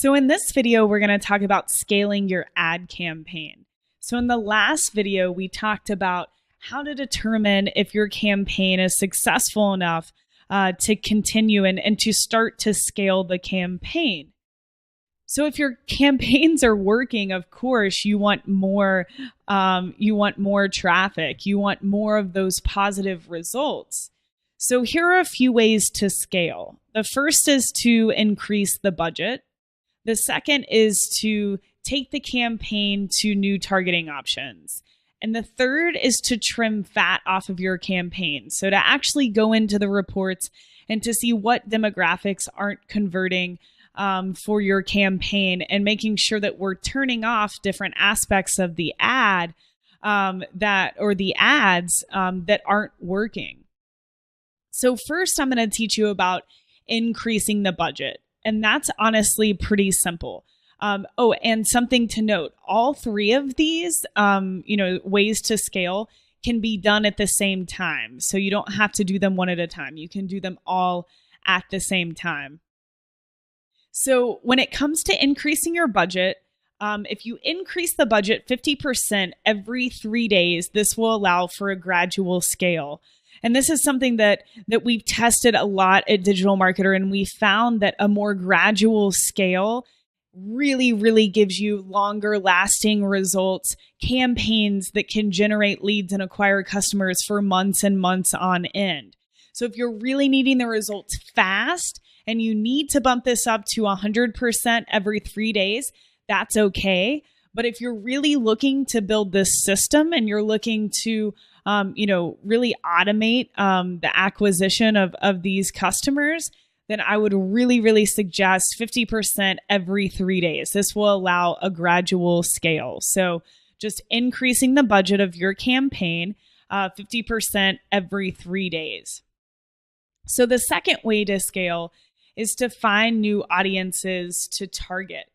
So in this video, we're going to talk about scaling your ad campaign. So in the last video, we talked about how to determine if your campaign is successful enough to continue and to start to scale the campaign. So if your campaigns are working, of course, you want more traffic. You want more of those positive results. So here are a few ways to scale. The first is to increase the budget. The second is to take the campaign to new targeting options. And the third is to trim fat off of your campaign. So to actually go into the reports and to see what demographics aren't converting for your campaign and making sure that we're turning off different aspects of the ad that aren't working. So first, I'm going to teach you about increasing the budget. And that's honestly pretty simple. And something to note, all three of these, ways to scale can be done at the same time. So you don't have to do them one at a time. You can do them all at the same time. So when it comes to increasing your budget, if you increase the budget 50% every 3 days, this will allow for a gradual scale. And this is something that we've tested a lot at Digital Marketer, and we found that a more gradual scale really, really gives you longer lasting results, campaigns that can generate leads and acquire customers for months and months on end. So if you're really needing the results fast and you need to bump this up to 100% every 3 days, that's okay. But if you're really looking to build this system and you're looking to really automate the acquisition of these customers, then I would really, really suggest 50% every 3 days. This will allow a gradual scale. So just increasing the budget of your campaign 50% every 3 days. So the second way to scale is to find new audiences to target.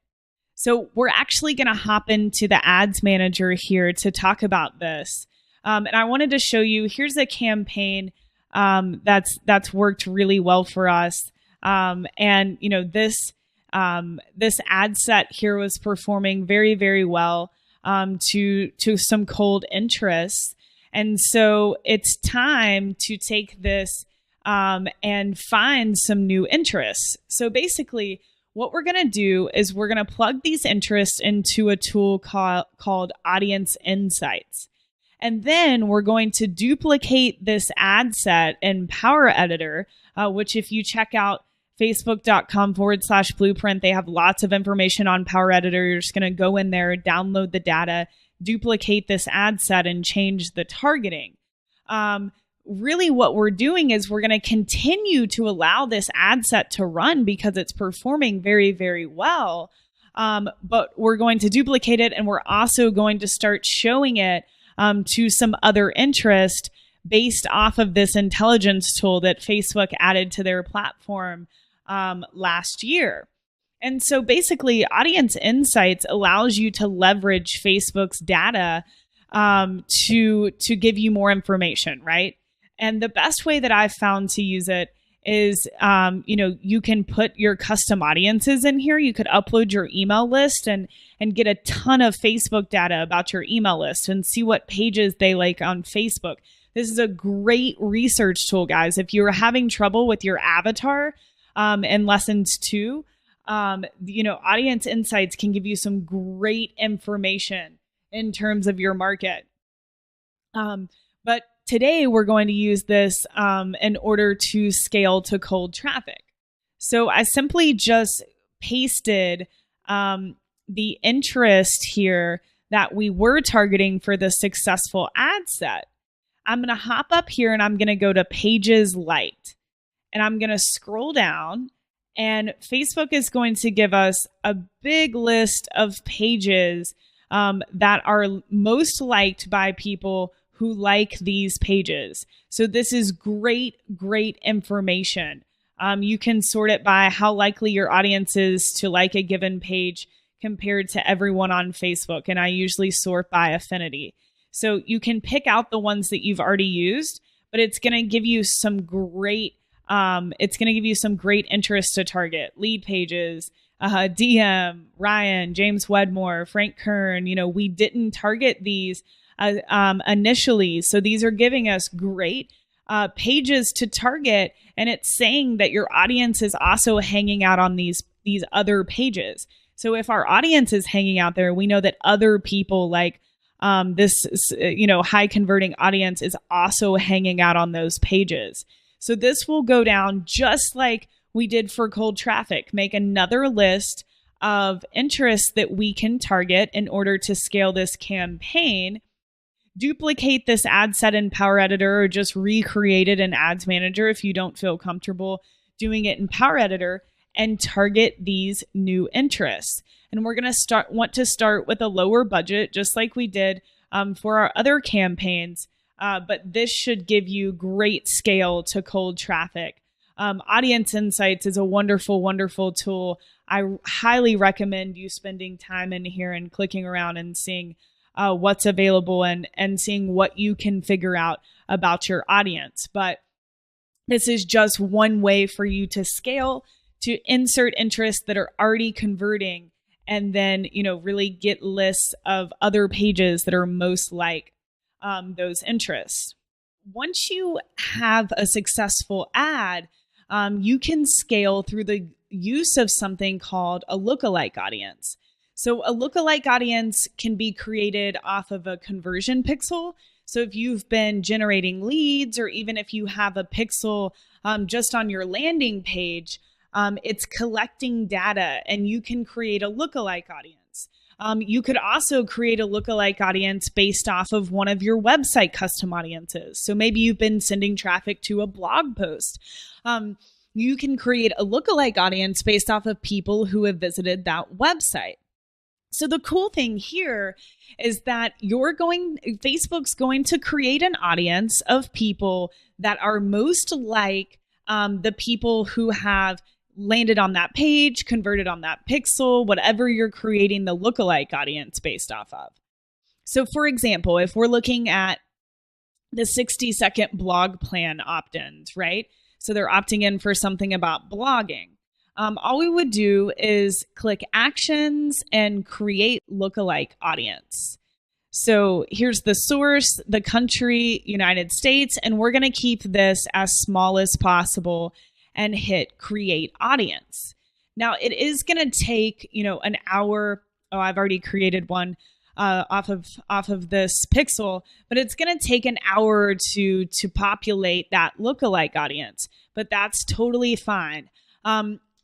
So we're actually going to hop into the Ads Manager here to talk about this. And I wanted to show you, here's a campaign that's worked really well for us. This ad set here was performing very, very well to some cold interests. And so it's time to take this and find some new interests. So basically, what we're going to do is we're going to plug these interests into a tool called Audience Insights. And then we're going to duplicate this ad set in Power Editor, which if you check out facebook.com/blueprint, they have lots of information on Power Editor. You're just going to go in there, download the data, duplicate this ad set, and change the targeting. Really what we're doing is we're going to continue to allow this ad set to run because it's performing very, very well. But we're going to duplicate it, and we're also going to start showing it to some other interest based off of this intelligence tool that Facebook added to their platform last year. And so basically, Audience Insights allows you to leverage Facebook's data to give you more information, right? And the best way that I've found to use it is, you can put your custom audiences in here. You could upload your email list and get a ton of Facebook data about your email list and see what pages they like on Facebook. This is a great research tool, guys. If you're having trouble with your avatar in lessons 2, Audience Insights can give you some great information in terms of your market. But today, we're going to use this in order to scale to cold traffic. So I simply just pasted the interest here that we were targeting for the successful ad set. I'm going to hop up here and I'm going to go to Pages Liked. And I'm going to scroll down, and Facebook is going to give us a big list of pages that are most liked by people who like these pages. So this is great, great information. You can sort it by how likely your audience is to like a given page compared to everyone on Facebook. And I usually sort by affinity. So you can pick out the ones that you've already used, but it's going to give you some great interest to target: lead pages, DM, Ryan, James Wedmore, Frank Kern. We didn't target these initially. So these are giving us great pages to target. And it's saying that your audience is also hanging out on these other pages. So if our audience is hanging out there, we know that other people like this, high converting audience is also hanging out on those pages. So this will go down just like we did for cold traffic. Make another list of interests that we can target in order to scale this campaign. Duplicate this ad set in Power Editor, or just recreate it in Ads Manager if you don't feel comfortable doing it in Power Editor, and target these new interests. And we're going to want to start with a lower budget, just like we did for our other campaigns. But this should give you great scale to cold traffic. Audience Insights is a wonderful, wonderful tool. I highly recommend you spending time in here and clicking around and seeing what's available and seeing what you can figure out about your audience. But this is just one way for you to scale, to insert interests that are already converting, and then, really get lists of other pages that are most like those interests. Once you have a successful ad, you can scale through the use of something called a lookalike audience. So a lookalike audience can be created off of a conversion pixel. So if you've been generating leads, or even if you have a pixel just on your landing page, it's collecting data, and you can create a lookalike audience. You could also create a lookalike audience based off of one of your website custom audiences. So maybe you've been sending traffic to a blog post. You can create a lookalike audience based off of people who have visited that website. So the cool thing here is that Facebook's going to create an audience of people that are most like the people who have landed on that page, converted on that pixel, whatever you're creating the lookalike audience based off of. So for example, if we're looking at the 60-second blog plan opt-ins, right? So they're opting in for something about blogging. All we would do is click actions and create lookalike audience. So here's the source, the country, United States, and we're going to keep this as small as possible and hit create audience. Now it is going to take, an hour. Oh, I've already created one off of this pixel, but it's going to take an hour or two to populate that lookalike audience, but that's totally fine.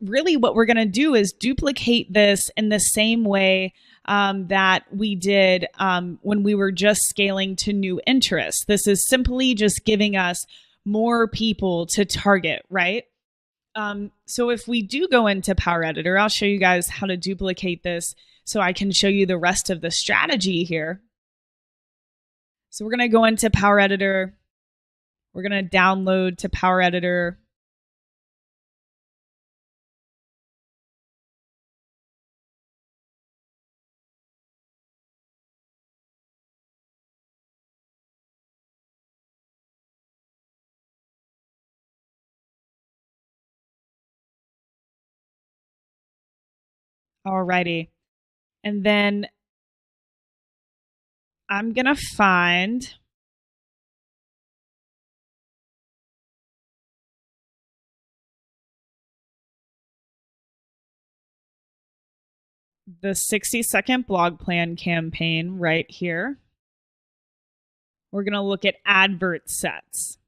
Really what we're going to do is duplicate this in the same way that we did when we were just scaling to new interests. This is simply just giving us more people to target, right? So if we do go into Power Editor, I'll show you guys how to duplicate this so I can show you the rest of the strategy here. So we're going to go into Power Editor. We're going to download to Power Editor. Alrighty. And then I'm going to find the 60-second blog plan campaign right here. We're going to look at advert sets.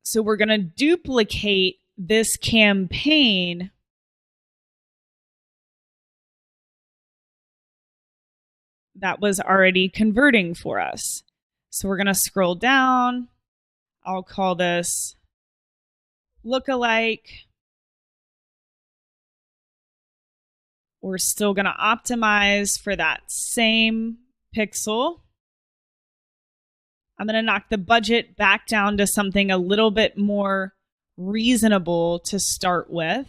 So we're going to duplicate this campaign that was already converting for us. So we're going to scroll down. I'll call this lookalike. We're still going to optimize for that same pixel. I'm going to knock the budget back down to something a little bit more reasonable to start with.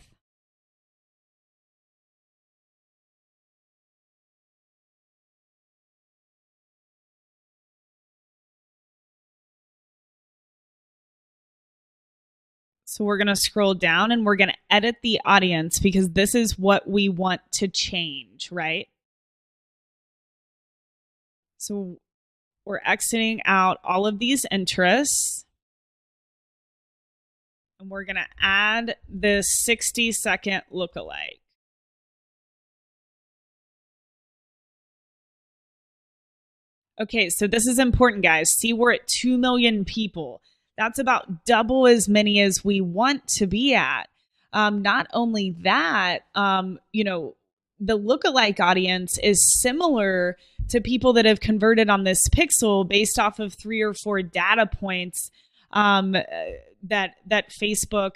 So we're going to scroll down and we're going to edit the audience because this is what we want to change, right? So we're exiting out all of these interests. And we're going to add this 60-second lookalike. Okay, so this is important, guys. See, we're at 2 million people. That's about double as many as we want to be at. Not only that, the lookalike audience is similar to people that have converted on this pixel based off of 3 or 4 data points that Facebook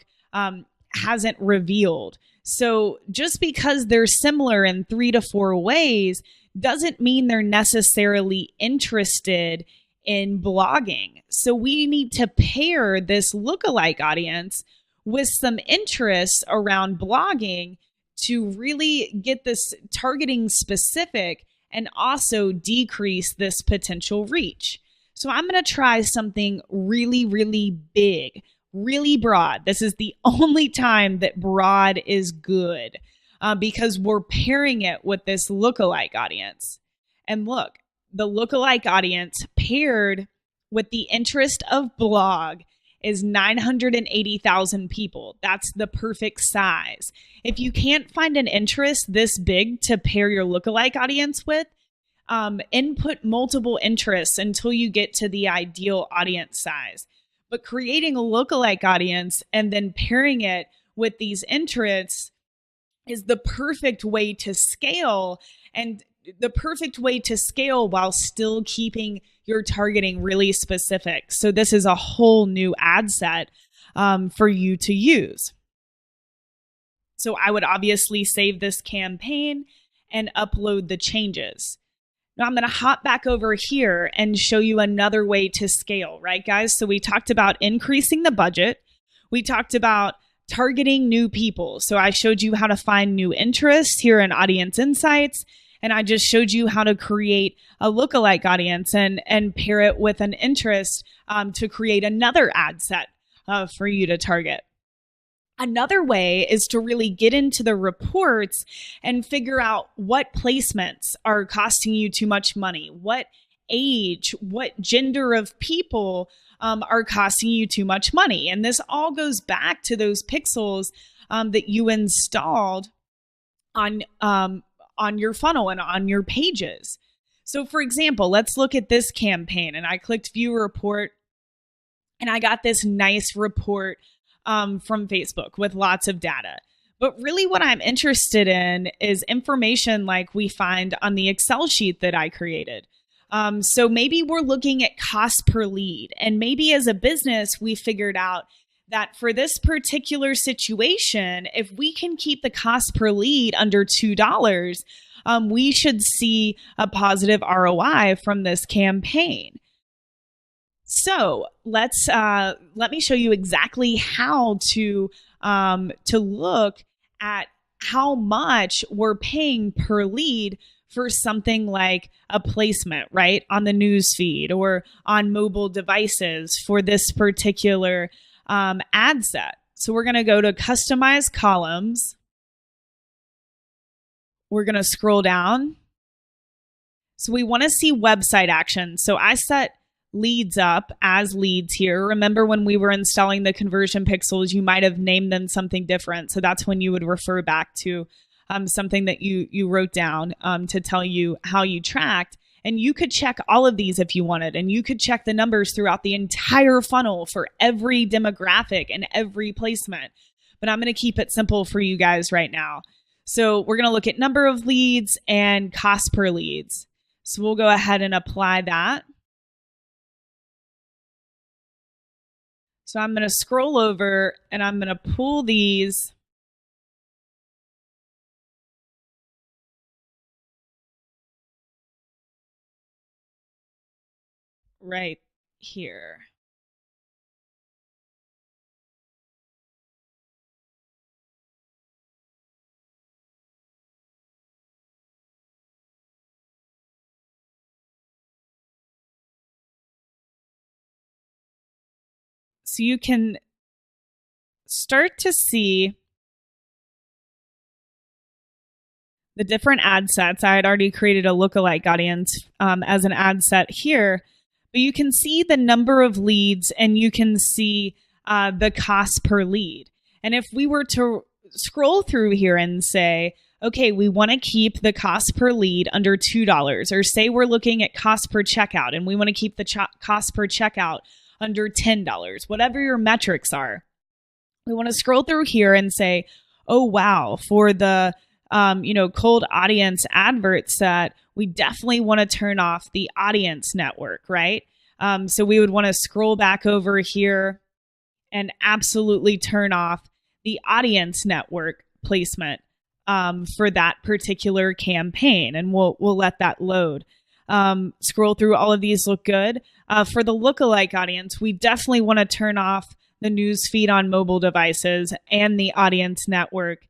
hasn't revealed. So just because they're similar in 3 to 4 ways doesn't mean they're necessarily interested in blogging. So we need to pair this lookalike audience with some interests around blogging to really get this targeting specific and also decrease this potential reach. So I'm going to try something really, really big, really broad. This is the only time that broad is good. Because we're pairing it with this lookalike audience. And look, the lookalike audience paired with the interest of blog is 980,000 people. That's the perfect size. If you can't find an interest this big to pair your lookalike audience with, input multiple interests until you get to the ideal audience size. But creating a lookalike audience and then pairing it with these interests is the perfect way to scale, and the perfect way to scale while still keeping your targeting really specific. So this is a whole new ad set for you to use. So I would obviously save this campaign and upload the changes. Now I'm going to hop back over here and show you another way to scale, right, guys? So we talked about increasing the budget. We talked about targeting new people. So I showed you how to find new interests here in Audience Insights. And I just showed you how to create a lookalike audience and pair it with an interest to create another ad set for you to target. Another way is to really get into the reports and figure out what placements are costing you too much money, what age, what gender of people are costing you too much money. And this all goes back to those pixels that you installed on your funnel and on your pages. So for example, let's look at this campaign, and I clicked view report and I got this nice report from Facebook with lots of data. But really what I'm interested in is information like we find on the Excel sheet that I created. So maybe we're looking at cost per lead. And maybe as a business, we figured out that for this particular situation, if we can keep the cost per lead under $2, we should see a positive ROI from this campaign. So let me show you exactly how to look at how much we're paying per lead for something like a placement, right, on the news feed or on mobile devices for this particular ad set. So we're going to go to customize columns. We're going to scroll down. So we want to see website action. So I set leads up as leads here. Remember when we were installing the conversion pixels, you might have named them something different. So that's when you would refer back to something that you wrote down to tell you how you tracked. And you could check all of these if you wanted. And you could check the numbers throughout the entire funnel for every demographic and every placement. But I'm going to keep it simple for you guys right now. So we're going to look at number of leads and cost per leads. So we'll go ahead and apply that. So I'm going to scroll over and I'm going to pull these right here. So you can start to see the different ad sets. I had already created a lookalike audience as an ad set here, but you can see the number of leads and you can see the cost per lead. And if we were to scroll through here and say, okay, we want to keep the cost per lead under $2, or say we're looking at cost per checkout and we want to keep the cost per checkout under $10, whatever your metrics are. We want to scroll through here and say, oh, wow, for the cold audience advert set, we definitely want to turn off the audience network, right? So we would want to scroll back over here and absolutely turn off the audience network placement for that particular campaign. And we'll let that load. Scroll through, all of these look good. For the lookalike audience, we definitely want to turn off the news feed on mobile devices and the audience network,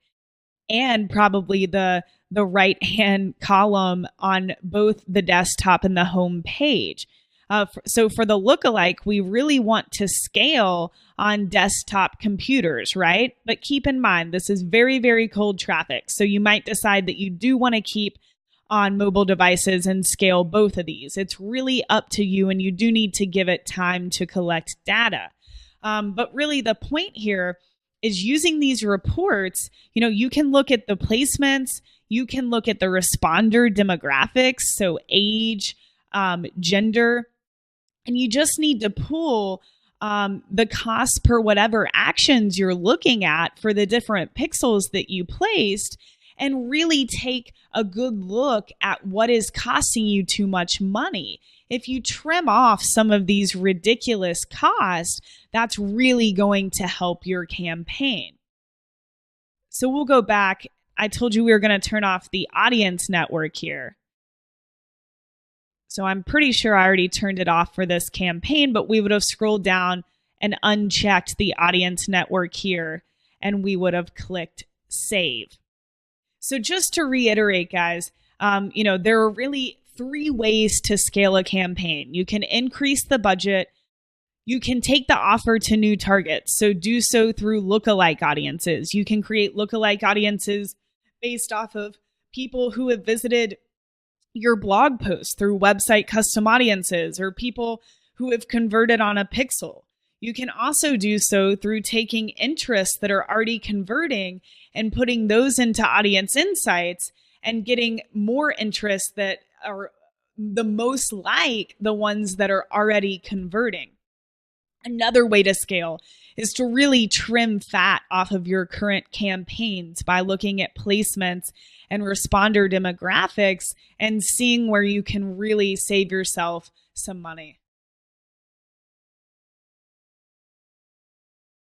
and probably the right-hand column on both the desktop and the home page. So for the lookalike, we really want to scale on desktop computers, right? But keep in mind, this is very, very cold traffic. So you might decide that you do want to keep on mobile devices and scale both of these. It's really up to you, and you do need to give it time to collect data. But really the point here is using these reports, you can look at the placements, you can look at the responder demographics, so age, gender, and you just need to pull the cost per whatever actions you're looking at for the different pixels that you placed, and really take a good look at what is costing you too much money. If you trim off some of these ridiculous costs, that's really going to help your campaign. So we'll go back. I told you we were going to turn off the audience network here. So I'm pretty sure I already turned it off for this campaign, but we would have scrolled down and unchecked the audience network here, and we would have clicked save. So just to reiterate, guys, there are really 3 ways to scale a campaign. You can increase the budget. You can take the offer to new targets. So do so through lookalike audiences. You can create lookalike audiences based off of people who have visited your blog post through website custom audiences, or people who have converted on a pixel. You can also do so through taking interests that are already converting and putting those into audience insights and getting more interests that are the most like the ones that are already converting. Another way to scale is to really trim fat off of your current campaigns by looking at placements and responder demographics and seeing where you can really save yourself some money.